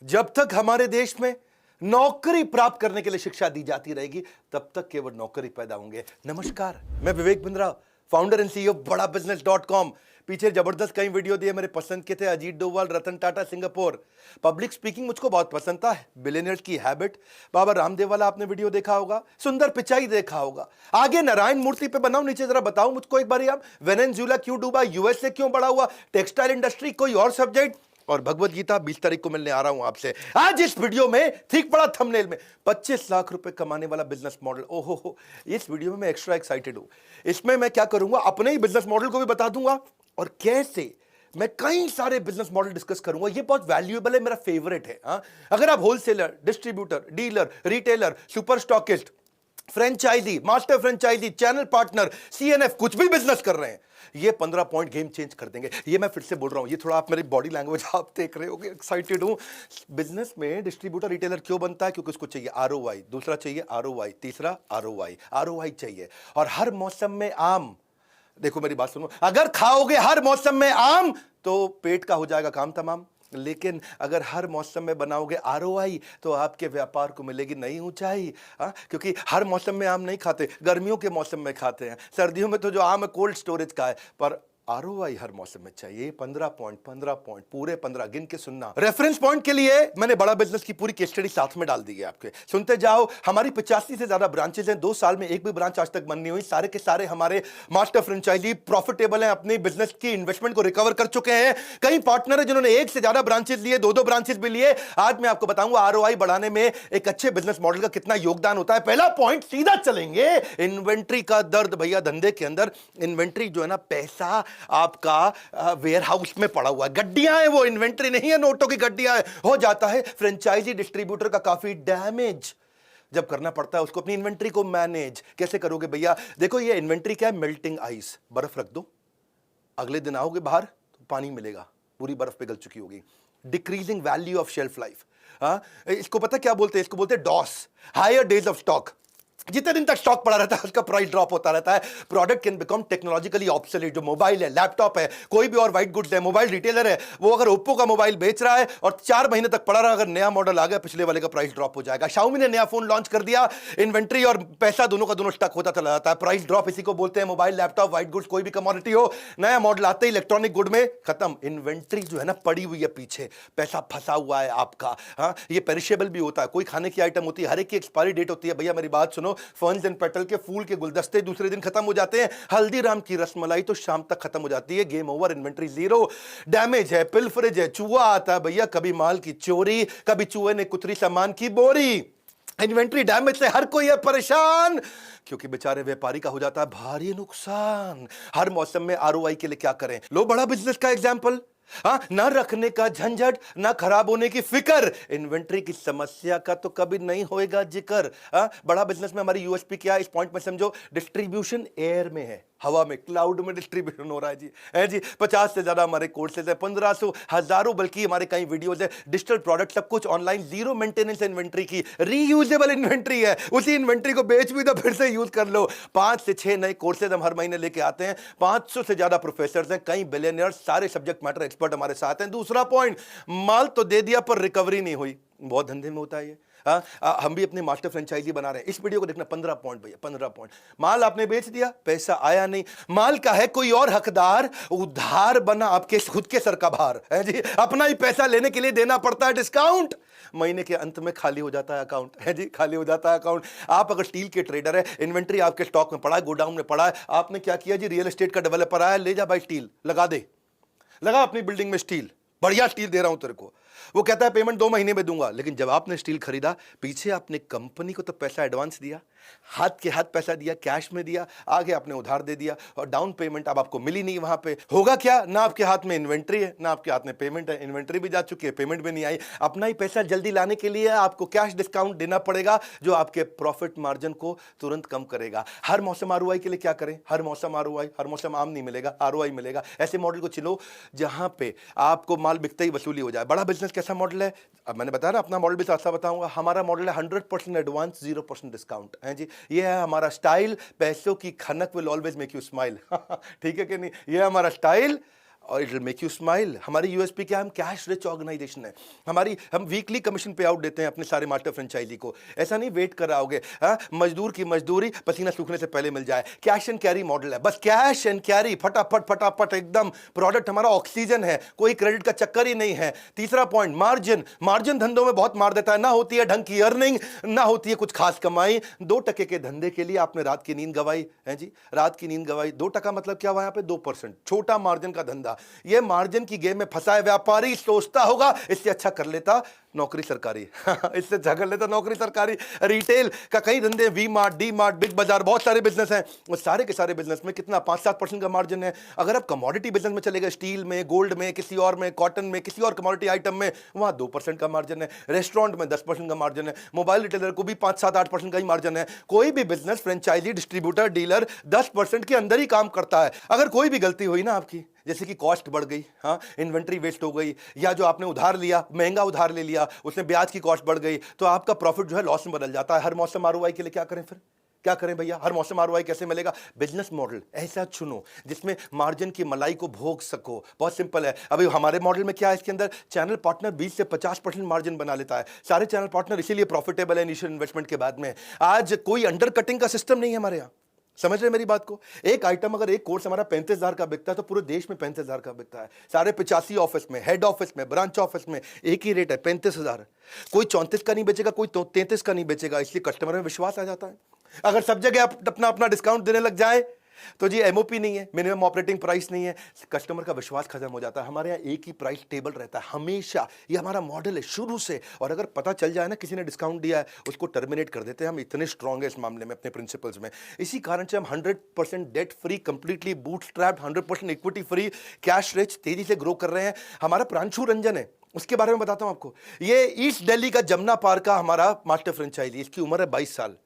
जब तक हमारे देश में नौकरी प्राप्त करने के लिए शिक्षा दी जाती रहेगी तब तक केवल नौकरी पैदा होंगे। नमस्कार, मैं Vivek Bindra, founder and CEO बड़ा बिजनेस.com। पीछे जबरदस्त कई वीडियो दिए मेरे पसंद के थे, Ajit Doval, Ratan Tata, Singapore. Public speaking मुझको बहुत पसंद था, बिलियनियर्स की हैबिट, बाबा रामदेव वाला आपने वीडियो देखा होगा, सुंदर पिचाई देखा होगा। आगे नारायण मूर्ति पे बनाओ, नीचे जरा बताओ मुझको एक बार आप, वेनेजुएला क्यों डूबा, यूएसए क्यों बड़ा हुआ, टेक्सटाइल इंडस्ट्री, कोई और सब्जेक्ट, और भगवत गीता 20 तारीख को मिलने आ रहा हूं आपसे। आज इस वीडियो में ठीक पड़ा थंबनेल में 25 लाख रुपए कमाने वाला बिजनेस मॉडल। ओहो हो, इस वीडियो में मैं एक्स्ट्रा एक्साइटेड हूं। इसमें मैं क्या करूंगा, अपने ही बिजनेस मॉडल को भी बता दूंगा और कैसे मैं कई सारे बिजनेस मॉडल डिस्कस करूंगा। ये बहुत वैल्यूएबल है, मेरा फेवरेट है। अगर आप wholesaler, distributor, dealer, retailer, super stockist, franchisee, master franchisee, channel partner, CNF, कुछ भी बिजनेस कर रहे हैं, ये 15 पॉइंट गेम चेंज कर देंगे। ये मैं फिर से बोल रहा हूं, ये थोड़ा आप मेरी बॉडी लैंग्वेज आप देख रहे होगे, एक्साइटेड हूं। बिजनेस में डिस्ट्रीब्यूटर, रिटेलर क्यों बनता है? क्योंकि उसको चाहिए आरओआई, दूसरा चाहिए आरओआई, तीसरा आरओआई। आरओआई चाहिए और हर मौसम में आम। देखो मेरी बात सुनो, अगर खाओगे हर मौसम में आम तो पेट का हो जाएगा काम तमाम। लेकिन अगर हर मौसम में बनाओगे आरओआई तो आपके व्यापार को मिलेगी नई ऊंचाई। क्योंकि हर मौसम में आम नहीं खाते, गर्मियों के मौसम में खाते हैं, सर्दियों में तो जो आम है कोल्ड स्टोरेज का है, पर आरओआई हर मौसम में चाहिए। 15 पॉइंट, 15 पॉइंट, पूरे 15 गिन के सुनना। रेफरेंस पॉइंट के लिए मैंने बड़ा बिजनेस की पूरी केस स्टडी साथ में डाल दी है आपके, सुनते जाओ। हमारी 85 से ज्यादा ब्रांचेज हैं, 2 साल में एक भी ब्रांच आज तक बंद नहीं हुई। सारे के सारे हमारे मास्टर फ्रेंचाइजी प्रॉफिटेबल हैं, अपनी बिजनेस की इन्वेस्टमेंट को रिकवर कर चुके हैं। कई पार्टनर है जिन्होंने एक से ज्यादा ब्रांचेज लिए, 2-2 ब्रांचेज भी लिए। आज मैं आपको बताऊंगा आरओआई बढ़ाने में एक अच्छे बिजनेस मॉडल का कितना योगदान होता है। पहला पॉइंट, सीधा चलेंगे, इन्वेंट्री का दर्द। भैया धंधे के अंदर इन्वेंट्री जो है ना, पैसा आपका वेयर हाउस में पड़ा हुआ है, गड्डियां हैं, वो इन्वेंट्री नहीं है, नोटों की गड्डियां हैं। हो जाता है फ्रेंचाइजी डिस्ट्रीब्यूटर का काफी डैमेज जब करना पड़ता है उसको अपनी इन्वेंट्री को मैनेज। कैसे करोगे भैया? देखो ये इन्वेंट्री क्या है, मेल्टिंग आइस। बर्फ रख दो, अगले दिन आओगे बाहर तो पानी मिलेगा, पूरी बर्फ पिघल चुकी होगी। Decreasing value of shelf life. इसको पता क्या बोलते हैं? इसको बोलते हैं DOS, higher days of stock. जितने दिन तक स्टॉक पड़ा रहता है उसका प्राइस ड्रॉप होता रहता है। Product can become technologically obsolete. जो मोबाइल है, लैपटॉप है, कोई भी और वाइट गुड्स है, मोबाइल रिटेलर है, वो अगर ओप्पो का मोबाइल बेच रहा है और 4 महीने तक पड़ा रहा, अगर नया मॉडल आ गया पिछले वाले का प्राइस ड्रॉप हो जाएगा। शाओमी ने नया फोन लॉन्च कर दिया, इन्वेंट्री और पैसा दोनों का दोनों स्टक होता चला जाता है। प्राइस ड्रॉप इसी को बोलते हैं। मोबाइल, लैपटॉप, वाइट गुड्स, कोई भी कमोडिटी हो, नया मॉडल आते ही इलेक्ट्रॉनिक गुड में खत्म। इन्वेंट्री जो है ना पड़ी हुई है पीछे, पैसा फंसा हुआ है आपका। ये पेरिशेबल भी होता है, कोई खाने की आइटम होती है, हर एक की एक्सपायरी डेट होती है। भैया मेरी बात सुनो, फर्न्स एंड पेटल के फूल के गुलदस्ते दूसरे दिन खत्म हो जाते हैं। हल्दीराम की रसमलाई तो शाम तक खत्म हो जाती है। Game over, inventory zero. Damage है, पिलफरेज है, चूहा आता है भैया, कभी माल की चोरी, कभी चूहे ने कुतरी सामान की बोरी। इन्वेंट्री डैमेज से हर कोई है परेशान, क्योंकि बेचारे व्यापारी का हो जाता है भारी नुकसान। हर मौसम में आरओआई के लिए क्या करें? लो बड़ा बिजनेस का एग्जांपल। ना रखने का झंझट, ना खराब होने की फिक्र, इन्वेंट्री की समस्या का तो कभी नहीं होएगा जिक्र। बड़ा बिजनेस में हमारी यूएसपी क्या है? इस पॉइंट में समझो, डिस्ट्रीब्यूशन एयर में है, हवा में, क्लाउड में डिस्ट्रीब्यूशन हो रहा है जी। 50 से ज्यादा हमारे कोर्सेज है, 1500, हजारों बल्कि हमारे कई वीडियोज है। डिजिटल प्रोडक्ट सब कुछ ऑनलाइन, जीरो मेंटेनेंस इन्वेंट्री की, रीयूजेबल इन्वेंट्री है। उसी इन्वेंट्री को बेच भी दो, फिर से यूज कर लो। 5 से 6 नए कोर्सेज हम हर महीने लेके आते हैं। 500 से ज्यादा प्रोफेसर हैं, कई बिलियनियर्स, सारे सब्जेक्ट मैटर एक्सपर्ट हमारे साथ हैं। दूसरा पॉइंट, माल तो दे दिया पर रिकवरी नहीं हुई। बहुत धंधे में होता है ये। हम भी अपनी मास्टर फ्रेंचाइजी बना रहे हैं। इस वीडियो को देखना, 15 पॉइंट भैया, 15 पॉइंट। माल आपने बेच दिया, पैसा आया नहीं, माल का है कोई और हकदार, उधार बना आपके खुद के सर का भार है जी। अपना ही पैसा लेने के लिए देना पड़ता है डिस्काउंट, महीने के अंत में खाली हो जाता है अकाउंट है जी, खाली हो जाता है अकाउंट। आप अगर स्टील के ट्रेडर है, इन्वेंट्री आपके स्टॉक में पड़ा है, गोडाउन में पड़ा है, आपने क्या किया जी? रियल एस्टेट का डेवलपर आया, ले जा भाई स्टील लगा दे, लगा अपनी बिल्डिंग में स्टील, बढ़िया स्टील दे रहा हूं तेरे को। वो कहता है पेमेंट 2 महीने में दूंगा, लेकिन जब आपने स्टील खरीदा, पीछे आपने कंपनी को तो पैसा एडवांस दिया, हाथ के हाथ पैसा दिया, कैश में दिया, आगे आपने उधार दे दिया और डाउन पेमेंट अब आपको मिली नहीं। वहां पे होगा क्या? ना आपके हाथ में इन्वेंट्री है, ना आपके हाथ में पेमेंट है। इन्वेंट्री भी जा चुकी है, पेमेंट भी नहीं आई। अपना ही पैसा जल्दी लाने के लिए आपको कैश डिस्काउंट देना पड़ेगा, जो आपके प्रॉफिट मार्जिन को तुरंत कम करेगा। हर मौसम आरओआई के लिए क्या करें? हर मौसम आरओआई, हर मौसम आम नहीं मिलेगा, आरओआई मिलेगा। ऐसे मॉडल को चुनो जहां पे आपको माल बिकते ही वसूली हो जाए। बड़ा बिजनेस कैसा मॉडल है? अब मैंने बताया ना, अपना मॉडल भी साथ बताऊंगा। हमारा मॉडल है 100% एडवांस, 0% डिस्काउंट है जी। ये है हमारा स्टाइल। पैसों की खनक will always make you smile. ठीक है कि नहीं? ये हमारा स्टाइल और it will make you smile. हमारी यूएसपी क्या है? हम कैश रिच ऑर्गेनाइजेशन है। हम वीकली कमीशन पे आउट देते हैं अपने सारे मास्टर फ्रेंचाइजी को। ऐसा नहीं वेट कर रहोगे, हाँ, मजदूर की मजदूरी पसीना सूखने से पहले मिल जाए। कैश एंड कैरी मॉडल है, बस कैश एंड कैरी, फटाफट फटाफट एकदम। प्रोडक्ट हमारा ऑक्सीजन है, कोई क्रेडिट का चक्कर ही नहीं है। तीसरा पॉइंट, मार्जिन। मार्जिन धंधों में बहुत मार देता है, ना होती है ढंग की अर्निंग, ना होती है कुछ खास कमाई। 2% के धंधे के लिए आपने रात की नींद गवाई है जी, रात की नींद गवाई। 2% मतलब क्या हुआ? यहाँ पे 2%, छोटा मार्जिन का धंधा। ये मार्जिन की गेम में फंसा है व्यापारी। सोचता होगा इससे अच्छा कर लेता नौकरी सरकारी इससे अच्छा कर लेता नौकरी सरकारी। रिटेल का कई धंधे, V Mart, D Mart, Big Bazaar, बहुत सारे बिजनेस हैं। और सारे के सारे बिजनेस में कितना 5-7% का मार्जिन है। अगर आप कमोडिटी बिजनेस में चले गए, स्टील में, गोल्ड में, किसी और में, कॉटन में, किसी और कमोडिटी आइटम में, वहां 2% का मार्जिन है। रेस्टोरेंट में 10% का मार्जिन है। मोबाइल रिटेलर को भी 5-7-8% का ही मार्जिन है। कोई भी बिजनेस, फ्रेंचाइजी, डिस्ट्रीब्यूटर, डीलर 10% के अंदर ही काम करता है। अगर कोई भी गलती हुई ना आपकी, जैसे कि कॉस्ट बढ़ गई, हाँ, इन्वेंट्री वेस्ट हो गई, या जो आपने उधार लिया, महंगा उधार ले लिया, उसमें ब्याज की कॉस्ट बढ़ गई, तो आपका प्रॉफिट जो है लॉस में बदल जाता है। हर मौसम आरओआई के लिए क्या करें फिर? क्या करें भैया? हर मौसम आरओआई कैसे मिलेगा? बिजनेस मॉडल ऐसा चुनो जिसमें मार्जिन की मलाई को भोग सको। बहुत सिंपल है। अभी हमारे मॉडल में क्या है? इसके अंदर चैनल पार्टनर 20 से 50% मार्जिन बना लेता है। सारे चैनल पार्टनर इसीलिए प्रॉफिटेबल है इनिशियल इन्वेस्टमेंट के बाद में। आज कोई अंडर कटिंग का सिस्टम नहीं है हमारे यहाँ। समझ रहे मेरी बात को? एक आइटम, अगर एक कोर्स हमारा 35,000 का बिकता है तो पूरे देश में 35,000 का बिकता है। सारे 85 ऑफिस में, हेड ऑफिस में, ब्रांच ऑफिस में एक ही रेट है, 35,000। कोई 34 का नहीं बेचेगा, कोई 33 का नहीं बेचेगा। इसलिए कस्टमर में विश्वास आ जाता है। अगर सब जगह आप अपना अपना डिस्काउंट देने लग जाए तो जी एमओपी नहीं है, मिनिमम ऑपरेटिंग प्राइस नहीं है, कस्टमर का विश्वास खत्म हो जाता है। हमारे यहाँ एक ही प्राइस टेबल रहता है हमेशा। ये हमारा मॉडल है शुरू से। और अगर पता चल जाए ना किसी ने डिस्काउंट दिया है, उसको टर्मिनेट कर देते हैं। हम इतने स्ट्रांग है इस मामले में अपने प्रिंसिपल्स में। इसी कारण से हम 100% debt free, completely bootstrapped, 100% equity free, cash rich, तेजी से ग्रो कर रहे हैं। हमारा प्रांशु रंजन है, उसके बारे में बताता हूं आपको। ये ईस्ट दिल्ली का जमुना पार्क का हमारा मास्टर फ्रेंचाइजी। इसकी उम्र है 22 साल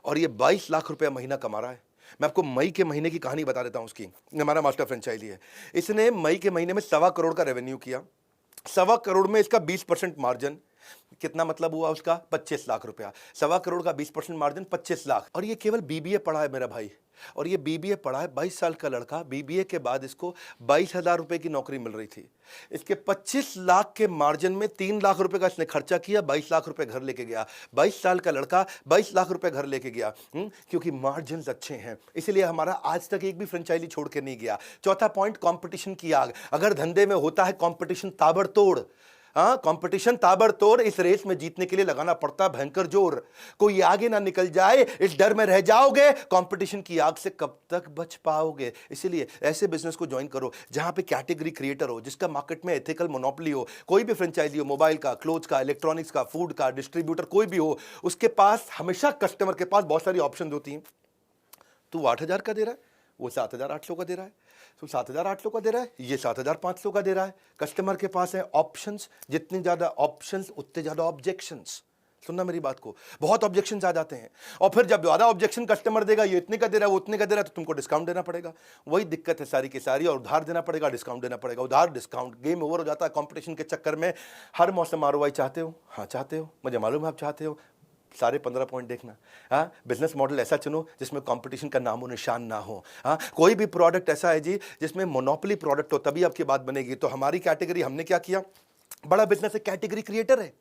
और ये 22 लाख रुपया महीना कमा रहा है। मैं आपको मई के महीने की कहानी बता देता हूं उसकी। हमारा मास्टर फ्रेंचाइजी है। इसने मई के महीने में 1.25 करोड़ का रेवेन्यू किया। 1.25 करोड़ में इसका 20% मार्जिन, कितना मतलब हुआ उसका? 25 लाख रुपया। 1.25 करोड़ का 20% मार्जिन, 25 लाख। और ये केवल बीबीए पढ़ा है मेरा भाई, और ये बीबीए पढ़ा है, 22 साल का लड़का। बीबीए के बाद इसको 22,000 रुपए की नौकरी मिल रही थी। इसके 25 लाख के मार्जिन में 3 लाख रुपए का इसने खर्चा किया, 22 लाख रुपए घर लेके गया। 22 साल का लड़का 22 लाख रुपए घर लेके गया, क्योंकि मार्जिन अच्छे हैं। इसलिए हमारा आज तक एक भी फ्रेंचाइजी छोड़ के नहीं गया। चौथा पॉइंट, कंपटीशन की आग। अगर धंधे में होता है कंपटीशन ताबड़तोड़, हाँ, कंपटीशन ताबड़तोड़, इस रेस में जीतने के लिए लगाना पड़ता है भयंकर जोर। कोई आगे ना निकल जाए इस डर में रह जाओगे। कंपटीशन की आग से कब तक बच पाओगे? इसलिए ऐसे बिजनेस को ज्वाइन करो जहां पे कैटेगरी क्रिएटर हो, जिसका मार्केट में एथिकल मोनोपोली हो। कोई भी फ्रेंचाइजी हो, मोबाइल का, क्लोथ का, इलेक्ट्रॉनिक्स का, फूड का, डिस्ट्रीब्यूटर कोई भी हो, उसके पास हमेशा कस्टमर के पास बहुत सारी ऑप्शन होती हैं। तू 8,000 का दे रहा है, वो 7,800 का दे रहा है। तो 7,800 का दे रहा है, ये 7,500 का दे रहा है। कस्टमर के पास है ऑप्शंस। जितनी ज्यादा ऑप्शंस उतने ज्यादा ऑब्जेक्शंस। सुनना मेरी बात को, बहुत ऑब्जेक्शंस आ जाते हैं। और फिर जब ज्यादा ऑब्जेक्शन कस्टमर देगा, ये इतने का दे रहा है, वो उतने का दे रहा है, तो तुमको डिस्काउंट देना पड़ेगा। वही दिक्कत है सारी की सारी। और उधार देना पड़ेगा, डिस्काउंट देना पड़ेगा, उधार डिस्काउंट, गेम ओवर हो जाता है कंपटीशन के चक्कर में। हर मौसम आरओआई चाहते हो? हाँ चाहते हो, मुझे मालूम है आप चाहते हो। सारे 15 पॉइंट देखना। हाँ, बिजनेस मॉडल ऐसा चुनो जिसमें कंपटीशन का नामो निशान ना हो। हाँ, कोई भी प्रोडक्ट ऐसा है जी जिसमें मोनोपोली प्रोडक्ट हो, तभी आपकी बात बनेगी। तो हमारी कैटेगरी, हमने क्या किया, बड़ा बिजनेस है, कैटेगरी क्रिएटर है।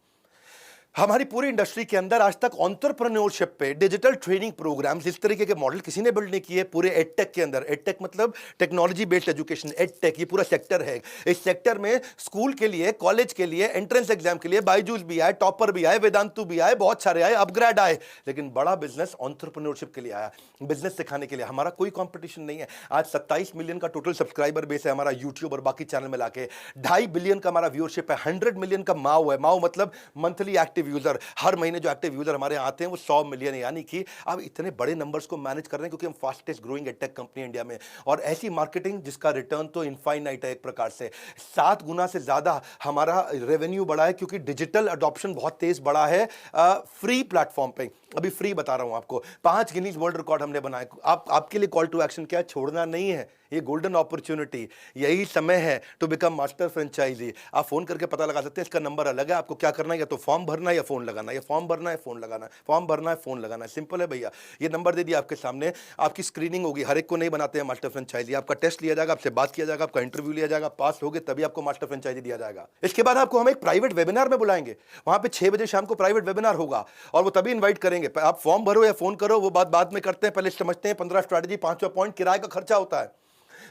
हमारी पूरी इंडस्ट्री के अंदर आज तक एंटरप्रेन्योरशिप पे डिजिटल ट्रेनिंग प्रोग्राम्स, इस तरीके के मॉडल किसी ने बिल्ड नहीं किए पूरे एडटेक के अंदर। एडटेक मतलब टेक्नोलॉजी बेस्ड एजुकेशन, एडटेक ये पूरा सेक्टर है। इस सेक्टर में स्कूल के लिए, कॉलेज के लिए, एंट्रेंस एग्जाम के लिए बायजूस भी आए, टॉपर भी आए, वेदांतु भी आए, बहुत सारे आए, अपग्रेड आए। लेकिन बड़ा बिजनेस एंटरप्रेन्योरशिप के लिए आया, बिजनेस सिखाने के लिए। हमारा कोई कॉम्पिटिशन नहीं है। आज 27 मिलियन का टोटल सब्सक्राइबर बेस है हमारा यूट्यूब और बाकी चैनल में लाके। 2.5 बिलियन का हमारा व्यूअरशिप है। 100 मिलियन का माओ है। माओ मतलब मंथली एक्टिव यूजर। हर महीने जो एक्टिव यूजर हमारे आते हैं वो 100 मिलियन है। यानी कि अब इतने बड़े नंबर्स को मैनेज कर रहे हैं क्योंकि हम fastest growing edtech company India में। और ऐसी मार्केटिंग जिसका रिटर्न तो इनफाइनाइट है। एक प्रकार से 7 गुना से ज्यादा हमारा रेवेन्यू बढ़ा है क्योंकि डिजिटल अडॉप्शन बहुत तेज बढ़ा है फ्री प्लेटफॉर्म पे। अभी फ्री बता रहा हूं आपको, 5 गिनीज वर्ल्ड रिकॉर्ड हमने बनाए। आपके लिए कॉल टू एक्शन क्या है? छोड़ना नहीं है। ये गोल्डन अपॉर्चुनिटी, यही समय है टू बिकम मास्टर फ्रेंचाइजी। आप फोन करके पता लगा सकते हैं, इसका नंबर अलग है। आपको क्या करना है, या तो फॉर्म भरना भरना है या फोन लगाना है, या फॉर्म भरना है फोन लगाना है, फॉर्म भरना है फोन लगाना है। सिंपल है भैया। ये नंबर दे दिया आपके सामने, आपकी स्क्रीनिंग होगी। हर एक को नहीं बनाते हैं मास्टर फ्रेंचाइजी। आपका टेस्ट लिया जाएगा, आपसे बात किया जाएगा, आपका इंटरव्यू लिया जाएगा, पास होगे तभी आपको मास्टर फ्रेंचाइजी दिया जाएगा। इसके बाद आपको हम एक प्राइवेट वेबिनार में बुलाएंगे, वहां पे 6 बजे शाम को प्राइवेट वेबिनार होगा और वो तभी इन्वाइट करेंगे। आप फॉर्म भरो या फोन करो, वो बात बाद में करते हैं, पहले समझते हैं 15 स्ट्रैटेजी। 5वां पॉइंट, किराए का खर्चा होता है।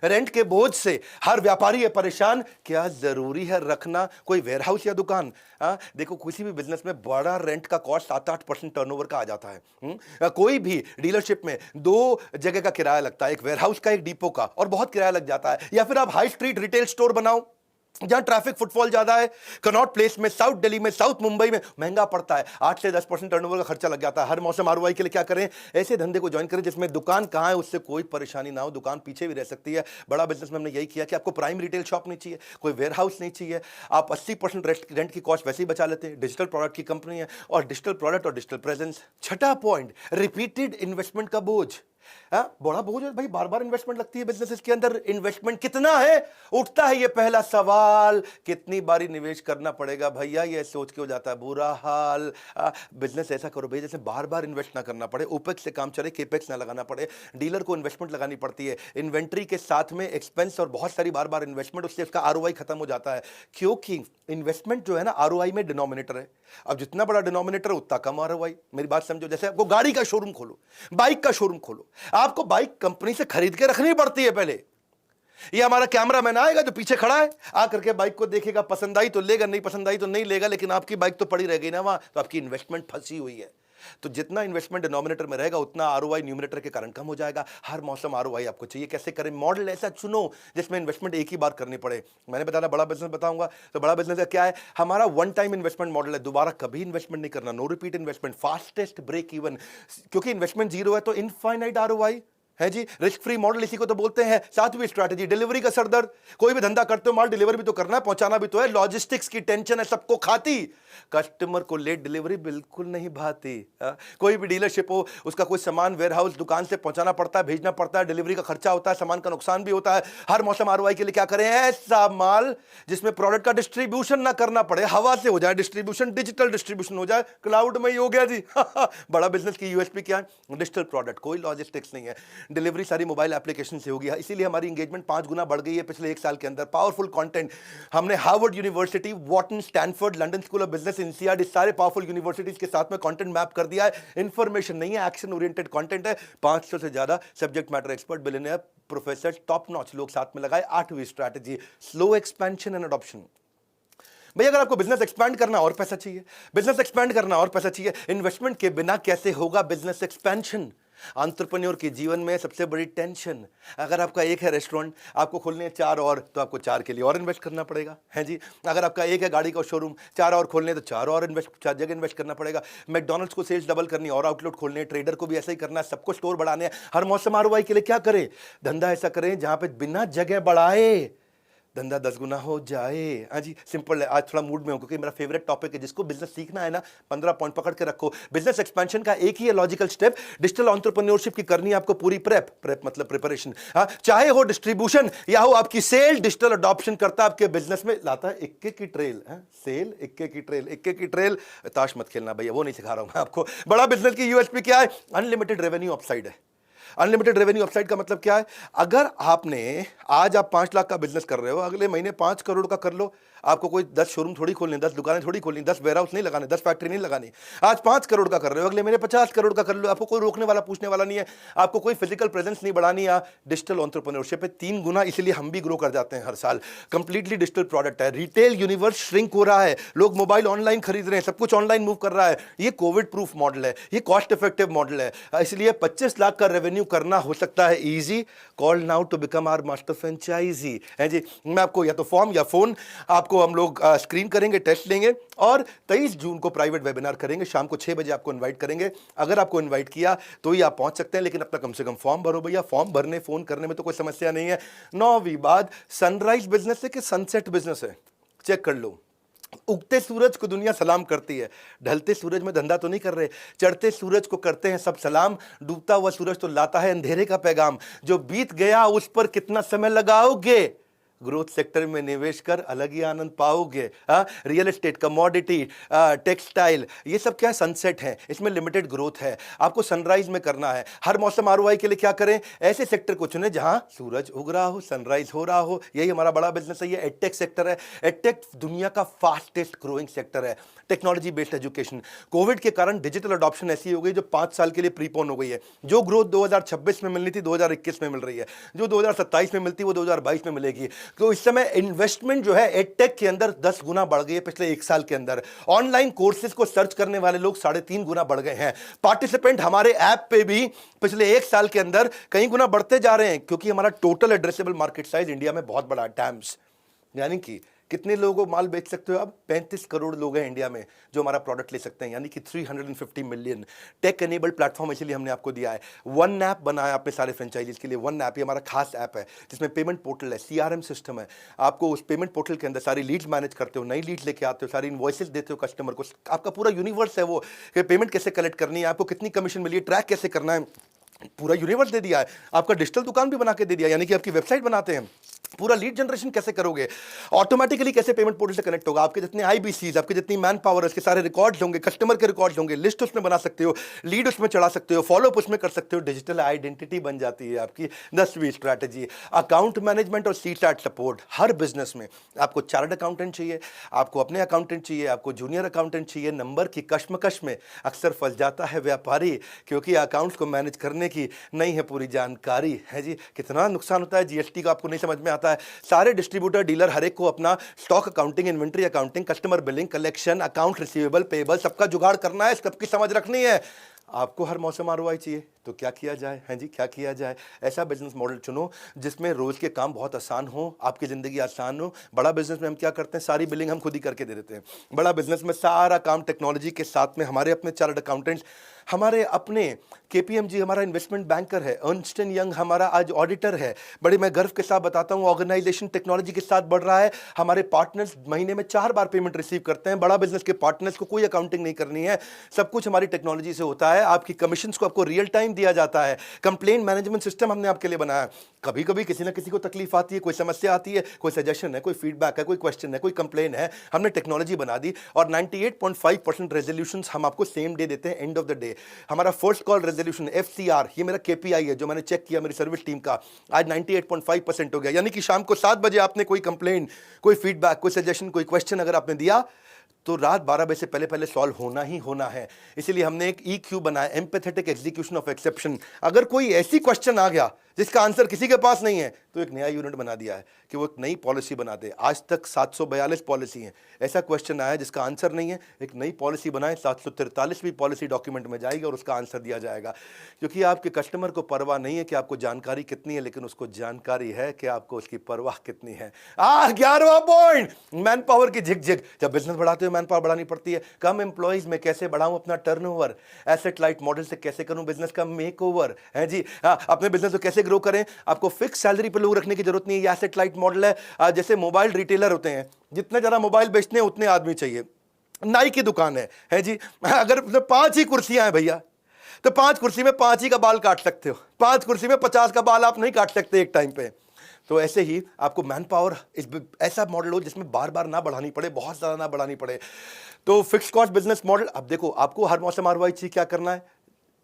रेंट के बोझ से हर व्यापारी है परेशान। क्या जरूरी है रखना कोई वेयरहाउस या दुकान? देखो, किसी भी बिजनेस में बड़ा रेंट का कॉस्ट 7-8% टर्नओवर का आ जाता है। कोई भी डीलरशिप में 2 जगह का किराया लगता है, एक वेयरहाउस का, एक डिपो का, और बहुत किराया लग जाता है। या फिर आप हाई स्ट्रीट रिटेल स्टोर बनाओ जहां ट्रैफिक फुटफॉल ज्यादा है। कनॉट प्लेस में, साउथ दिल्ली में, साउथ मुंबई में महंगा पड़ता है। 8 से 10% टर्नओवर का खर्चा लग जाता है। हर मौसम आरओआई के लिए क्या करें? ऐसे धंधे को ज्वाइन करें जिसमें दुकान कहां है उससे कोई परेशानी ना हो, दुकान पीछे भी रह सकती है। बड़ा बिजनेस में हमने यही किया कि आपको प्राइम रिटेल शॉप नहीं चाहिए, कोई वेयरहाउस नहीं चाहिए। आप 80% रेंट की कॉस्ट वैसे ही बचा लेते हैं। डिजिटल प्रोडक्ट की कंपनी है, और डिजिटल प्रोडक्ट और डिजिटल प्रेजेंस। छठा पॉइंट, रिपीटेड इन्वेस्टमेंट का बोझ। बड़ा बोझ है भाई, बार बार इन्वेस्टमेंट लगती है बिजनेस के अंदर। इन्वेस्टमेंट कितना है, उठता है ये पहला सवाल। कितनी बारी निवेश करना पड़ेगा भैया, ये सोच के हो जाता है बुरा हाल। बिजनेस ऐसा करो भाई जैसे बार बार इन्वेस्ट ना करना पड़े, ओपेक्स से काम चले, केपेक्स ना लगाना पड़े। डीलर को इन्वेस्टमेंट लगानी पड़ती है, इन्वेंट्री के साथ में एक्सपेंस और बहुत सारी बार बार इन्वेस्टमेंट, उससे उसका आरओआई खत्म हो जाता है। क्योंकि इन्वेस्टमेंट जो है ना, आरओआई में डिनोमिनेटर है। अब जितना बड़ा डिनोमिनेटर उतना कम आरओआई। मेरी बात समझो, जैसे आपको गाड़ी का शोरूम खोलो, बाइक का शोरूम खोलो, आपको बाइक कंपनी से खरीद के रखनी पड़ती है पहले। ये हमारा कैमरामैन आएगा जो पीछे खड़ा है, आकर के बाइक को देखेगा, पसंद आई तो लेगा, नहीं पसंद आई तो नहीं लेगा, लेकिन आपकी बाइक तो पड़ी रह गई ना वहां, तो आपकी इन्वेस्टमेंट फंसी हुई है। तो जितना इन्वेस्टमेंट डिनोमिनेटर में रहेगा उतना आरओआई न्यूमरेटर के कारण कम हो जाएगा। हर मौसम आरओआई आपको चाहिए। कैसे करें? मॉडल ऐसा चुनो जिसमें इन्वेस्टमेंट एक ही बार करनी पड़े। मैंने बताया बड़ा बिजनेस बताऊंगा, तो बड़ा बिजनेस का क्या है? हमारा वन टाइम इन्वेस्टमेंट मॉडल है, दोबारा कभी इन्वेस्टमेंट नहीं करना, no repeat investment, fastest break even. क्योंकि इन्वेस्टमेंट जीरो है तो इनफाइनाइट आरओआई है जी। रिस्क फ्री मॉडल इसी को तो बोलते हैं। 7वीं स्ट्रैटेजी, डिलीवरी का सरदर्द। कोई भी धंधा करते हो, माल डिलीवर भी तो करना है, पहुंचाना भी तो है। लॉजिस्टिक्स की टेंशन है सबको खाती, कस्टमर को लेट डिलीवरी बिल्कुल नहीं भाती। कोई भी डीलरशिप हो, उसका कोई सामान वेयरहाउस दुकान से पहुंचाना पड़ता है, भेजना पड़ता है, डिलीवरी का खर्चा होता है, सामान का नुकसान भी होता है। हर मौसम आरओआई के लिए क्या करें? ऐसा माल जिसमें प्रोडक्ट का डिस्ट्रीब्यूशन ना करना पड़े, हवा से हो जाए डिस्ट्रीब्यूशन, डिजिटल डिस्ट्रीब्यूशन हो जाए, क्लाउड में ही हो गया जी। बड़ा बिजनेस की यूएसपी क्या है? डिजिटल प्रोडक्ट, कोई लॉजिस्टिक्स नहीं है, डिलीवरी सारी मोबाइल एप्लीकेशन से होगी। इसीलिए हमारी एंगेजमेंट 5 गुना बढ़ गई है पिछले 1 साल के अंदर। पावरफुल कंटेंट हमने Harvard University, Wharton, Stanford, London School of Business, NCERT, सारे पावरफुल यूनिवर्सिटीज के साथ में कंटेंट मैप कर दिया है। इंफॉर्मेशन नहीं है, एक्शन ओरिएंटेड कंटेंट है। 500 से ज्यादा subject matter expert, billionaire, professor, top notch लोग साथ में लगाए। 8वीं strategy, slow expansion and adoption. भाई अगर आपको बिजनेस एक्सपैंड करना और पैसा चाहिए, बिजनेस एक्सपैंड करना और पैसा चाहिए, इन्वेस्टमेंट के बिना कैसे होगा बिजनेस एक्सपेंशन? एंटरप्रेन्योर के जीवन में सबसे बड़ी टेंशन, अगर आपका एक है रेस्टोरेंट, आपको खोलने हैं 4 और, तो आपको 4 के लिए और इन्वेस्ट करना पड़ेगा, है जी। अगर आपका एक है गाड़ी का शोरूम, 4 और खोलने तो 4 और 4 जगह इन्वेस्ट करना पड़ेगा। मैकडॉनल्ड्स को सेल्स डबल करनी और आउटलेट खोलने, ट्रेडर को भी ऐसा ही करना है, सबको स्टोर बढ़ाने हैं। हर मौसम आरओआई के लिए क्या करें? धंधा ऐसा करें जहां पे बिना जगह बढ़ाए धंधा 10 गुना हो जाए। हाँ जी, सिंपल है। आज थोड़ा मूड में हूं क्योंकि मेरा फेवरेट टॉपिक है। जिसको बिजनेस सीखना है ना, 15 पॉइंट पकड़ के रखो। बिजनेस एक्सपेंशन का एक ही है लॉजिकल स्टेप, डिजिटल एंटरप्रेन्योरशिप की करनी है आपको पूरी प्रेप मतलब प्रिपरेशन। हाँ, चाहे हो डिस्ट्रीब्यूशन या हो आपकी सेल, डिजिटल अडॉप्शन करता है आपके बिजनेस में, लाता है इक्के की ट्रेल। सेल इक्के की ट्रेल, इक्के की ट्रेल। ताश मत खेलना भैया, वो नहीं सिखा रहा हूं मैं आपको। बड़ा बिजनेस की यूएसपी क्या है? अनलिमिटेड रेवेन्यू अपसाइड है। अनलिमिटेड रेवेन्यू अपसाइड का मतलब क्या है? अगर आपने आज आप 5 लाख का बिजनेस कर रहे हो, अगले महीने 5 करोड़ का कर लो। आपको कोई 10 शोरूम थोड़ी खोलने, 10 दुकानें थोड़ी खोलनी, 10 वेयरहाउस नहीं लगाने, 10 फैक्ट्री नहीं लगानी। आज 5 करोड़ का कर रहे हो, अगले महीने 50 करोड़ का कर लो। आपको कोई रोकने वाला, पूछने वाला नहीं है। आपको कोई फिजिकल प्रेजेंस नहीं बढ़ानी है। डिजिटल एंटरप्रेन्योरशिप है 3 गुना, इसलिए हम भी ग्रो कर जाते हैं हर साल। कंप्लीटली डिजिटल प्रोडक्ट है। रिटेल यूनिवर्स श्रिंक हो रहा है, लोग मोबाइल ऑनलाइन खरीद रहे हैं, सब कुछ ऑनलाइन मूव कर रहा है। ये कोविड प्रूफ मॉडल है, ये कॉस्ट इफेक्टिव मॉडल है, इसलिए 25 लाख का रेवेन्यू करना हो सकता है easy. Call now to become our master franchisee, है जी। मैं आपको या तो फॉर्म या फोन, आपको हम लोग स्क्रीन करेंगे, टेस्ट लेंगे और 23 जून को प्राइवेट वेबिनार करेंगे। शाम को 6 बजे आपको इनवाइट करेंगे। अगर आपको इनवाइट किया तो ही आप पहुंच सकते हैं, लेकिन अपना कम से कम फॉर्म भरो भैया। फॉर्म भरने, फोन करने में तो कोई समस्या नहीं है। 9वीं बात, सनराइज बिजनेस है कि सनसेट बिजनेस है, चेक कर लो। उगते सूरज को दुनिया सलाम करती है, ढलते सूरज में धंधा तो नहीं कर रहे। चढ़ते सूरज को करते हैं सब सलाम, डूबता हुआ सूरज तो लाता है अंधेरे का पैगाम। जो बीत गया उस पर कितना समय लगाओगे? ग्रोथ सेक्टर में निवेश कर अलग ही आनंद पाओगे। रियल एस्टेट, कमोडिटी, टेक्सटाइल, ये सब क्या सनसेट है, इसमें लिमिटेड ग्रोथ है, आपको सनराइज में करना है। हर मौसम आरओआई के लिए क्या करें, ऐसे सेक्टर को चुने जहां सूरज उग रहा हो, सनराइज हो रहा हो। यही हमारा बड़ा बिजनेस है। ये एडटेक सेक्टर है। एडटेक दुनिया का फास्टेस्ट ग्रोइंग सेक्टर है। Technology based education. कोविड के कारण डिजिटल अडॉप्शन ऐसी हो गई जो 5 साल के लिए प्रीपोन हो गई है। जो ग्रोथ 2026 में मिलनी थी 2021 में मिल रही है, जो 2027 में मिलती वो 2022 में मिलेगी। तो इस समय इन्वेस्टमेंट जो है एडटेक के अंदर 10 गुना बढ़ गई है पिछले 1 साल के अंदर। ऑनलाइन कोर्सेज को सर्च करने वाले लोग 3.5 गुना बढ़ गए हैं। पार्टिसिपेंट हमारे ऐप पे भी पिछले 1 साल के अंदर कई गुना बढ़ते जा रहे हैं, क्योंकि हमारा total addressable market size India में बहुत बड़ा टैम्स, यानी कि कितने लोगों को माल बेच सकते हो अब, 35 करोड़ लोग हैं इंडिया में जो हमारा प्रोडक्ट ले सकते हैं, यानी कि 350 मिलियन। टेक एनेबल्ड प्लेटफॉर्म इसलिए हमने आपको दिया है। वन ऐप बनाया अपने सारे फ्रेंचाइजीज के लिए। वन ऐप, ये हमारा खास ऐप है जिसमें पेमेंट पोर्टल है, सीआरएम सिस्टम है। आपको उस पेमेंट पोर्टल के अंदर सारी लीड्स मैनेज करते हो, नई लीड्स लेके आते हो, सारी इनवॉइसेस देते हो कस्टमर को। आपका पूरा यूनिवर्स है वो, कि पेमेंट कैसे कलेक्ट करनी है, आपको कितनी कमीशन मिली है, ट्रैक कैसे करना है, पूरा यूनिवर्स दे दिया है। आपका डिजिटल दुकान भी बना के दे दिया, यानी कि आपकी वेबसाइट बनाते हैं, पूरा लीड जनरेशन कैसे करोगे, ऑटोमेटिकली कैसे पेमेंट पोर्टल से कनेक्ट होगा, आपके जितने आईबीसीज, आपके जितनी मैन पावर है, उसके सारे रिकॉर्ड्स होंगे, कस्टमर के रिकॉर्ड्स होंगे, लिस्ट उसमें बना सकते हो, लीड उसमें चढ़ा सकते हो, फॉलो अप उसमें कर सकते हो। डिजिटल आइडेंटिटी बन जाती है आपकी। 10वीं स्ट्रैटेजी, अकाउंट मैनेजमेंट और सीटैट सपोर्ट। हर बिजनेस में आपको चार्टर्ड अकाउंटेंट चाहिए, आपको अपने अकाउंटेंट चाहिए, आपको जूनियर अकाउंटेंट चाहिए। नंबर की कश्मकश में अक्सर फंस जाता है व्यापारी, क्योंकि अकाउंट्स को मैनेज करने की नहीं है पूरी जानकारी, है जी। कितना नुकसान होता है जीएसटी का, आपको नहीं समझ में आता है। सारे डिस्ट्रीब्यूटर, डीलर, हर एक को अपना stock accounting, inventory accounting, customer billing, collection, account receivable, payable, सबका जुगाड़ करना है, सबकी समझ रखनी है। आपको हर मौसम आरओआई चाहिए, तो क्या किया जाए, हैं जी, क्या किया जाए। ऐसा बिजनेस मॉडल चुनो जिसमें रोज के काम बहुत आसान हो, आपकी जिंदगी आसान हो। बड़ा बिजनेस में हम क्या करते हैं, सारी बिलिंग हम खुद ही करके दे देते हैं। बड़ा बिजनेस में सारा काम टेक्नोलॉजी के साथ में, हमारे अपने चार्टर्ड अकाउंटेंट्स, हमारे अपने केपीएमजी हमारा इन्वेस्टमेंट बैंकर है, अर्नस्ट एंड यंग हमारा आज ऑडिटर है। बड़े मैं गर्व के साथ बताता हूं, ऑर्गेनाइजेशन टेक्नोलॉजी के साथ बढ़ रहा है। हमारे पार्टनर्स महीने में 4 बार पेमेंट रिसीव करते हैं। बड़ा बिजनेस के पार्टनर्स को कोई अकाउंटिंग नहीं करनी है, सब कुछ हमारी टेक्नोलॉजी से होता है। आपकी कमीशंस को आपको रियल टाइम दिया जाता है। कंप्लेंट मैनेजमेंट सिस्टम हमने आपके लिए बनाया। कभी कभी किसी ना किसी को तकलीफ आती है, कोई समस्या आती है, कोई सजेशन है, कोई फीडबैक है, कोई क्वेश्चन है, कोई कंप्लेन है, हमने टेक्नोलॉजी बना दी। और 98.5% रेजोल्यूशंस हम आपको सेम डे देते हैं, एंड ऑफ द डे। हमारा फर्स्ट कॉल रेजोल्यूशन एफसीआर, ये मेरा केपीआई है जो मैंने चेक किया मेरी सर्विस टीम का, आज 98.5% हो गया। यानी कि शाम को 7 बजे आपने कोई कंप्लेन, कोई फीडबैक, कोई सजेशन, कोई क्वेश्चन अगर आपने दिया, तो रात 12 बजे से पहले पहले सॉल्व होना ही होना है। इसीलिए हमने एक EQ बनाया, एम्पैथेटिक एग्जीक्यूशन ऑफ एक्सेप्शन। अगर कोई ऐसी क्वेश्चन आ गया जिसका आंसर किसी के पास नहीं है, तो एक नया यूनिट बना दिया है कि वो एक नई पॉलिसी बना दे। आज तक 742 पॉलिसी हैं, ऐसा क्वेश्चन आया जिसका आंसर नहीं है, एक नई पॉलिसी बनाए, 743वीं पॉलिसी डॉक्यूमेंट में जाएगी और उसका आंसर दिया जाएगा। क्योंकि आपके कस्टमर को परवाह नहीं है कि आपको जानकारी कितनी है, लेकिन उसको जानकारी है कि आपको उसकी परवाह कितनी है। 11वां पॉइंट, मैन पावर की झिकझिक। जब बिजनेस बढ़ाते हो मैन पावर बढ़ानी पड़ती है। कम एम्प्लॉइज में कैसे बढ़ाऊं अपना टर्नओवर, एसेट लाइट मॉडल से कैसे करूं बिजनेस का मेकओवर, है जी। अपने बिजनेस को कैसे ग्रो करें, आपको फिक्स सैलरी पे लोग रखने की जरूरत नहीं है। एसेट लाइट मॉडल है। जैसे मोबाइल रिटेलर होते हैं, जितने ज्यादा मोबाइल बेचते हैं उतने आदमी चाहिए। नाई की दुकान है जी, अगर 5 ही कुर्सियां हैं भैया, तो 5 कुर्सी में 5 ही का बाल काट सकते हो, 5 कुर्सी में 50 का बाल आप नहीं काट सकते एक टाइम पे। तो ऐसे ही आपको मैन पावर ऐसा मॉडल हो जिसमें बार बार ना बढ़ानी पड़े, बहुत ज़्यादा ना बढ़ानी पड़े। तो फिक्स कॉस्ट बिजनेस मॉडल। अब देखो, आपको हर मौसम आरओआई चाहिए, क्या करना है,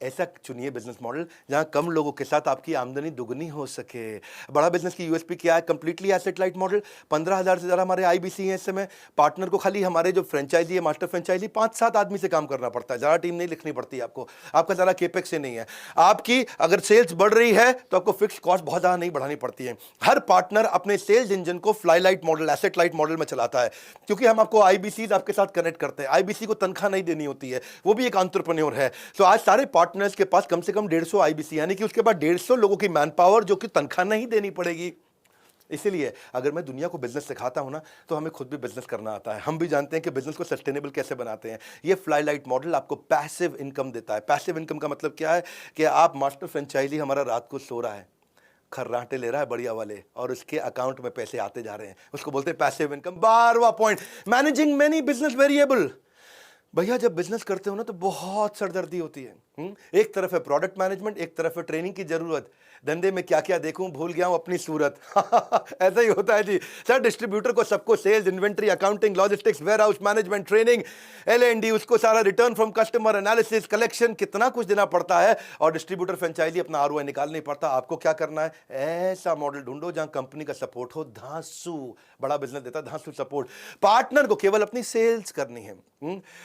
ऐसा चुनिए बिजनेस मॉडल जहां कम लोगों के साथ आपकी आमदनी दुगनी हो सके। बड़ा बिजनेस की यूएसपी क्या है, कंप्लीटली एसेट लाइट मॉडल। 15,000 से ज़्यादा हमारे आईबीसी हैं इस समय। पार्टनर को खाली हमारे जो फ्रेंचाइजी है, मास्टर फ्रेंचाइजी, 5-7 आदमी से काम करना पड़ता है, ज़्यादा टीम नहीं लिखनी पड़ती है आपको, आपका ज़्यादा केपेक्स से नहीं है। आपकी अगर सेल्स बढ़ रही है तो आपको फिक्स कॉस्ट बहुत ज़्यादा नहीं बढ़ानी पड़ती है। हर पार्टनर अपने सेल्स इंजन को fly light model, asset light model में चलाता है, क्योंकि हम आपको आईबीसीज आपके साथ कनेक्ट करते हैं। आईबीसी को तनख्वाह नहीं देनी होती है, वो भी एक एंटरप्रेन्योर है। तो आज सारे पार्टनर्स के पास कम से कम 150 आईबीसी, यानी कि उसके बाद 150 लोगों की मैन पावर जो कि तनख्वाह नहीं देनी पड़ेगी। इसीलिए अगर मैं दुनिया को बिजनेस सिखाता हूं ना, तो हमें खुद भी बिजनेस करना आता है। हम भी जानते हैं कि बिजनेस को सस्टेनेबल कैसे बनाते हैं। ये फ्लाई लाइट मॉडल आपको पैसिव इनकम देता है। पैसिव इनकम का मतलब क्या है कि आप मास्टर फ्रेंचाइजी हमारा रात को सो रहा है, खर्राटे ले रहा है बढ़िया वाले, और उसके अकाउंट में पैसे आते जा रहे हैं, उसको बोलते हैं पैसिव इनकम। 12वां point, managing many business variable. भैया जब बिजनेस करते हो ना तो बहुत सरदर्दी होती है। एक तरफ है प्रोडक्ट मैनेजमेंट, एक तरफ है ट्रेनिंग की जरूरत। धंधे में क्या क्या देखूं, भूल गया हूं अपनी सूरत। ऐसा ही होता है जी सर। डिस्ट्रीब्यूटर को सबको sales, inventory, accounting, logistics, warehouse management, training, L&D, उसको सारा return from customer, analysis, collection, कितना कुछ देना पड़ता है। और डिस्ट्रीब्यूटर फ्रेंचाइजी अपना ROI निकाल नहीं पड़ता। आपको क्या करना है, ऐसा मॉडल ढूंढो जहां कंपनी का सपोर्ट हो। धांसू बड़ा बिजनेस देता है, धांसू सपोर्ट। पार्टनर को केवल अपनी सेल्स करनी है।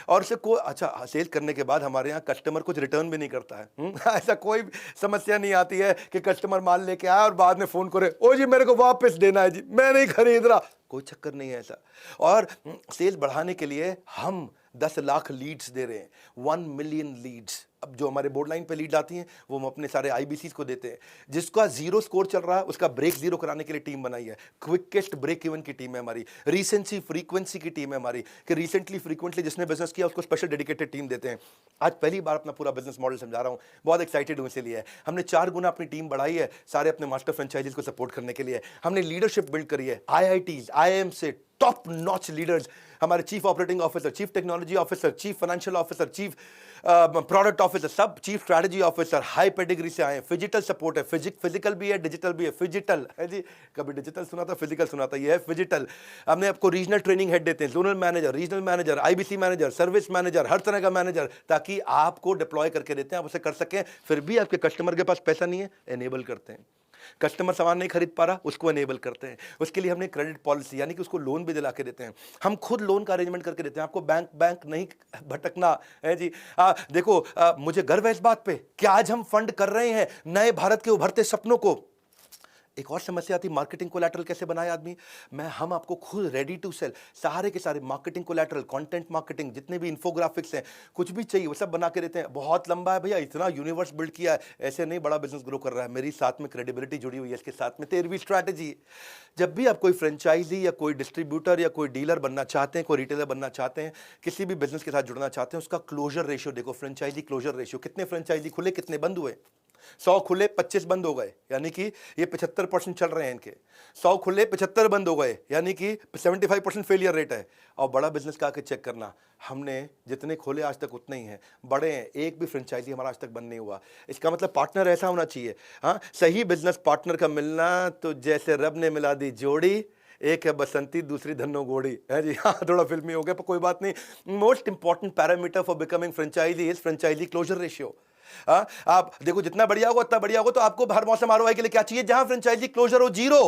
और उसे कोई अच्छा सेल्स करने के बाद हमारे यहाँ कस्टमर कुछ रिटर्न भी नहीं करता है। ऐसा कोई समस्या नहीं आती है कि कस्टमर माल लेके आया और बाद में फोन करे, ओ जी मेरे को वापस देना है जी, मैं नहीं खरीद रहा। कोई चक्कर नहीं है ऐसा। और सेल्स बढ़ाने के लिए हम 10 लाख लीड्स दे रहे हैं, 1 मिलियन लीड्स। अब जो हमारे बोर्ड लाइन पे लीड आती हैं वो हम अपने सारे IBCs को देते हैं। जिसका 0 स्कोर चल रहा है उसका ब्रेक 0 कराने के लिए टीम बनाई है। क्विकेस्ट ब्रेक इवन की टीम है हमारी। रिसेंसी फ्रीक्वेंसी की टीम है हमारी कि रिसेंटली फ्रीक्वेंटली जिसने बिजनेस किया उसको स्पेशल डेडिकेटेड टीम देते हैं। आज पहली बार अपना पूरा बिजनेस मॉडल समझा रहा हूँ, बहुत एक्साइटेड हूँ इसलिए। हमने 4 गुना अपनी टीम बढ़ाई है सारे अपने मास्टर फ्रेंचाइजीज को सपोर्ट करने के लिए। हमने लीडरशिप बिल्ड करी है। IITs, IIM से टॉप नॉच लीडर्स, हमारे chief operating officer, chief technology officer, chief financial officer, chief product officer, सब chief strategy officer high pedigree से आए हैं। फिजिकल सपोर्ट है, फिजिकल भी है, डिजिटल भी है। फिजिकल है जी, कभी डिजिटल सुना था, फिजिकल सुना था, ये है फिजिकल। हमने आपको रीजनल ट्रेनिंग हेड देते हैं, zonal manager, regional manager, IBC manager, service manager, हर तरह का मैनेजर, ताकि आपको डिप्लॉय करके देते हैं, आप उसे कर सकें। फिर भी आपके कस्टमर के पास पैसा नहीं है, एनेबल करते हैं। कस्टमर सामान नहीं खरीद पा रहा, उसको एनेबल करते हैं। उसके लिए हमने क्रेडिट पॉलिसी यानी कि उसको लोन भी दिला के देते हैं। हम खुद लोन का अरेंजमेंट करके देते हैं। आपको बैंक नहीं भटकना है जी। देखो मुझे गर्व है इस बात पे कि आज हम फंड कर रहे हैं नए भारत के उभरते सपनों को। एक और समस्या आती, मार्केटिंग कोलैटरल कैसे बनाए आदमी। हम आपको खुद रेडी टू सेल सारे के सारे मार्केटिंग कोलैटरल, कंटेंट मार्केटिंग, जितने भी इन्फोग्राफिक्स हैं, कुछ भी चाहिए वो सब बना के देते हैं। बहुत लंबा है भैया, इतना यूनिवर्स बिल्ड किया है, ऐसे नहीं बड़ा बिजनेस ग्रो कर रहा है। मेरी साथ में क्रेडिबिलिटी जुड़ी हुई है, इसके साथ में 13वीं स्ट्रैटेजी। जब भी आप कोई फ्रेंचाइजी या कोई डिस्ट्रीब्यूटर या कोई डीलर बनना चाहते हैं, कोई रिटेलर बनना चाहते हैं, किसी भी बिजनेस के साथ जुड़ना चाहते हैं, उसका क्लोजर रेशियो देखो। फ्रेंचाइजी क्लोजर रेशियो, कितने फ्रेंचाइजी खुले, कितने बंद हुए। 100 खुले 25 बंद हो गए, यानी कि ये 75% चल रहे हैं इनके। 100 खुले 75 बंद हो गए, यानी कि 75% फेलियर रेट है। और बड़ा बिजनेस का आके चेक करना, हमने जितने खोले आज तक उतने ही हैं, बड़े हैं। एक भी फ्रेंचाइजी हमारा आज तक बंद नहीं हुआ। इसका मतलब पार्टनर ऐसा होना चाहिए। हाँ, सही बिजनेस पार्टनर का मिलना तो जैसे रब ने मिला दी जोड़ी, एक है बसंती दूसरी धन्नो गोड़ी है जी। हाँ, थोड़ा फिल्मी हो गया पर कोई बात नहीं। Most important parameter for becoming franchisee is franchisee closure ratio. आप देखो जितना बढ़िया होगा उतना बढ़िया होगा। तो आपको हर मौसम ROI के लिए क्या चाहिए, जहां फ्रेंचाइजी क्लोजर हो 0,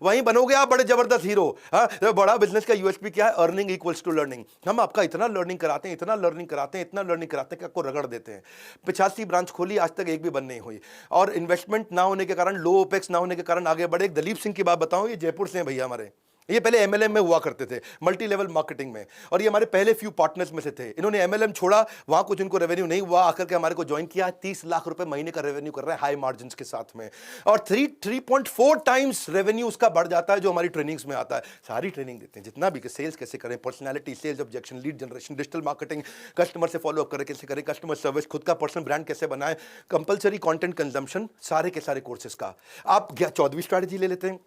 वहीं बनोगे आप बड़े जबरदस्त हीरो। तो बड़ा बिजनेस का USP क्या है, अर्निंग इक्वल्स टू लर्निंग। हम आपका इतना लर्निंग कराते हैं, इतना लर्निंग कराते हैं, इतना लर्निंग कराते हैं कि आपको रगड़ देते हैं। 85 ब्रांच खोली, आज तक एक भी बंद नहीं हुई। और इन्वेस्टमेंट ना होने के कारण, लो ओपेक्स ना होने के कारण आगे बढ़े। एक दलीप सिंह की बात बताऊं, ये जयपुर से हैं भैया हमारे। ये पहले MLM में हुआ करते थे, मल्टी लेवल मार्केटिंग में, और ये हमारे पहले फ्यू पार्टनर्स में से थे। इन्होंने MLM छोड़ा, वहां कुछ इनको रेवेन्यू नहीं हुआ, आकर के हमारे को ज्वाइन किया। 30 लाख रुपए महीने का रेवेन्यू कर रहे हैं हाई मार्जिन के साथ में, और 3.4 टाइम्स रेवेन्यू उसका बढ़ जाता है जो हमारी ट्रेनिंग्स में आता है। सारी ट्रेनिंग देते हैं जितना भी, सेल्स कैसे करें, personality, sales objection, lead generation, digital marketing, customer से फॉलोअप करें कैसे करें, कस्टमर सर्विस, खुद का पर्सनल ब्रांड कैसे बनाएं, कंपलसरी कंटेंट कंजम्पशन, सारे के सारे कोर्सेज का। आप 14वीं स्ट्रैटेजी ले लेते हैं,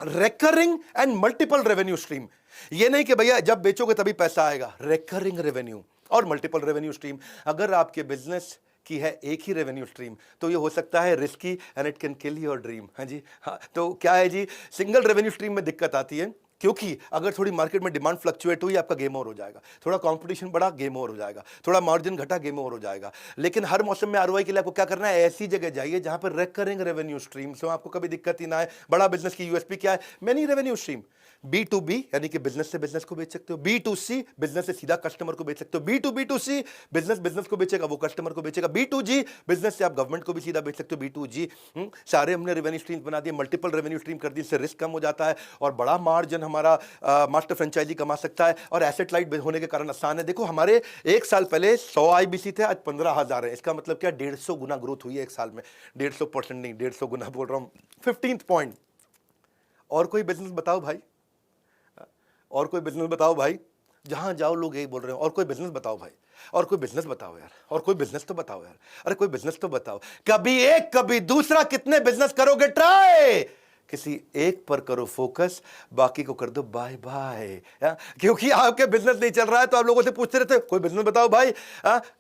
recurring and multiple revenue stream. ये नहीं कि भैया जब बेचोगे तभी पैसा आएगा, रेकरिंग रेवेन्यू और मल्टीपल रेवेन्यू स्ट्रीम। अगर आपके बिजनेस की है एक ही रेवेन्यू स्ट्रीम तो ये हो सकता है risky and it can kill your dream. हाँ जी, हाँ। तो क्या है जी, सिंगल रेवेन्यू स्ट्रीम में दिक्कत आती है, क्योंकि अगर थोड़ी मार्केट में डिमांड फ्लक्चुएट हुई, आपका गेम ओवर हो जाएगा। थोड़ा कंपटीशन बढ़ा, गेम ओवर हो जाएगा। थोड़ा मार्जिन घटा, गेम ओवर हो जाएगा। लेकिन हर मौसम में ROI के लिए आपको क्या करना है, ऐसी जगह जाइए जहां पर रेकरिंग रेवेन्यू स्ट्रीम से आपको कभी दिक्कत ही ना है। बड़ा बिजनेस की USP क्या है, मेनी रेवेन्यू स्ट्रीम। B2B यानी कि बिजनेस से बिजनेस को बेच सकते हो, B2C बिजनेस से सीधा कस्टमर को बेच सकते हो, B2B2C बिजनेस को बेचेगा, वो कस्टमर को बेचेगा, B2G बिजनेस से आप गवर्नमेंट को भी सीधा बेच सकते हो, B2G। सारे हमने रेवेन्यू स्ट्रीम बना दिए, मल्टीपल रेवेन्यू स्ट्रीम कर दिए, इससे रिस्क कम हो जाता है और बड़ा मार्जिन हमारा मास्टर फ्रेंचाइजी कमा सकता है। और एसेट लाइट होने के कारण आसान है। देखो हमारे 1 साल पहले 100 IBC थे, आज 15,000 है। इसका मतलब क्या, 150 गुना ग्रोथ हुई है 1 साल में। 150% नहीं, 150 गुना बोल रहा हूं। 15th पॉइंट, और कोई बिजनेस बताओ भाई, और कोई बिजनेस बताओ भाई। जहां जाओ लोग यही बोल रहे हैं, और कोई बिजनेस बताओ भाई, और कोई बिजनेस बताओ यार, और कोई बिजनेस तो बताओ यार, अरे कोई बिजनेस तो बताओ। कभी एक कभी दूसरा, कितने बिजनेस करोगे ट्राई, किसी एक पर करो फोकस, बाकी को कर दो बाय बाय। क्योंकि आपके बिजनेस नहीं चल रहा है तो आप लोगों से पूछते रहते हो कोई बिजनेस बताओ भाई।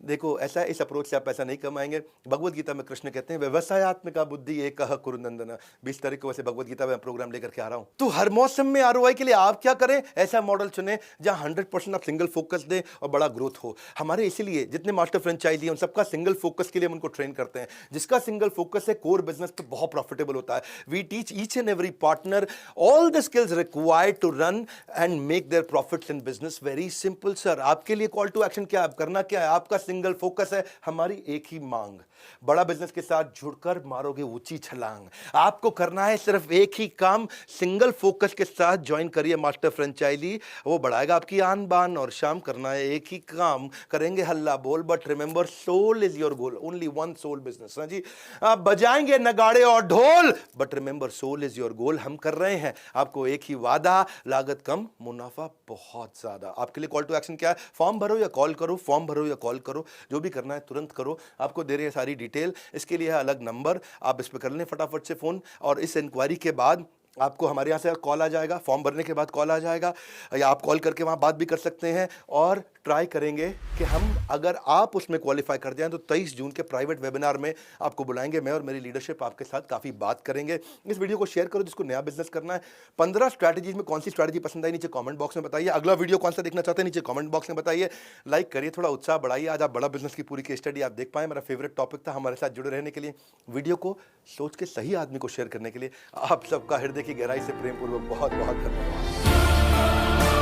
देखो ऐसा इस अप्रोच से आप पैसा नहीं कमाएंगे। भगवत गीता में कृष्ण कहते हैं व्यवसायत्मिका बुद्धि एक कुरुनंदन। 20 तारीख को वैसे भगवत गीता में प्रोग्राम लेकर के आ रहा हूं। तो हर मौसम में आरओआई के लिए आप क्या करें, ऐसा मॉडल चुने जहां 100% आप सिंगल फोकस दें और बड़ा ग्रोथ हो। हमारे इसीलिए जितने मास्टर फ्रेंचाइजी हैं उन सबका सिंगल फोकस के लिए हम उनको ट्रेन करते हैं। जिसका सिंगल फोकस है कोर बिजनेस पे बहुत प्रॉफिटेबल होता है। We teach each and every partner all the skills required to run and make their profits in business. Very simple sir। आपके लिए कॉल टू एक्शन क्या है, करना क्या है, आपका सिंगल फोकस है हमारी एक ही मांग। बड़ा बिजनेस के साथ जुड़कर मारोगे ऊंची छलांग। आपको करना है सिर्फ एक ही काम, सिंगल फोकस के साथ ज्वाइन करिए मास्टर फ्रेंचाइजी। वो बढ़ाएगा आपकी आन बान और शाम। करना है एक ही काम, करेंगे हल्ला बोल, but remember soul is your goal. Only one soul business. हाँ जी, आप बजाएंगे नगाड़े और ढोल, but remember soul is your goal. हम कर रहे हैं आपको एक ही वादा, लागत कम मुनाफा बहुत ज्यादा। आपके लिए कॉल टू एक्शन क्या है, फॉर्म भरो या कॉल करो, फॉर्म भरो या कॉल करो, जो भी करना है तुरंत करो। आपको दे रहे हैं सारी डिटेल, इसके लिए है अलग नंबर, आप इस पर कर लें फटाफट से फोन। और इस इंक्वायरी के बाद आपको हमारे यहाँ से कॉल आ जाएगा, फॉर्म भरने के बाद कॉल आ जाएगा, या आप कॉल करके वहाँ बात भी कर सकते हैं। और ट्राई करेंगे कि हम अगर आप उसमें क्वालिफाई कर जाएं तो 23 जून के प्राइवेट वेबिनार में आपको बुलाएंगे। मैं और मेरी लीडरशिप आपके साथ काफ़ी बात करेंगे। इस वीडियो को शेयर करो जिसको नया बिजनेस करना है। 15 स्ट्रैटेजीज में कौन सी स्ट्रैटेजी पसंद आई नीचे कमेंट बॉक्स में बताइए। अगला वीडियो कौन सा देखना चाहते हैं नीचे कमेंट बॉक्स में बताइए। लाइक करिए, थोड़ा उत्साह बढ़ाइए। आज आप बड़ा बिजनेस की पूरी केस स्टडी आप देख पाए। मेरा फेवरेट टॉपिक था। हमारे साथ जुड़े रहने के लिए, वीडियो को सोच के सही आदमी को शेयर करने के लिए आप सबका हृदय की गहराई से प्रेमपूर्वक बहुत बहुत धन्यवाद।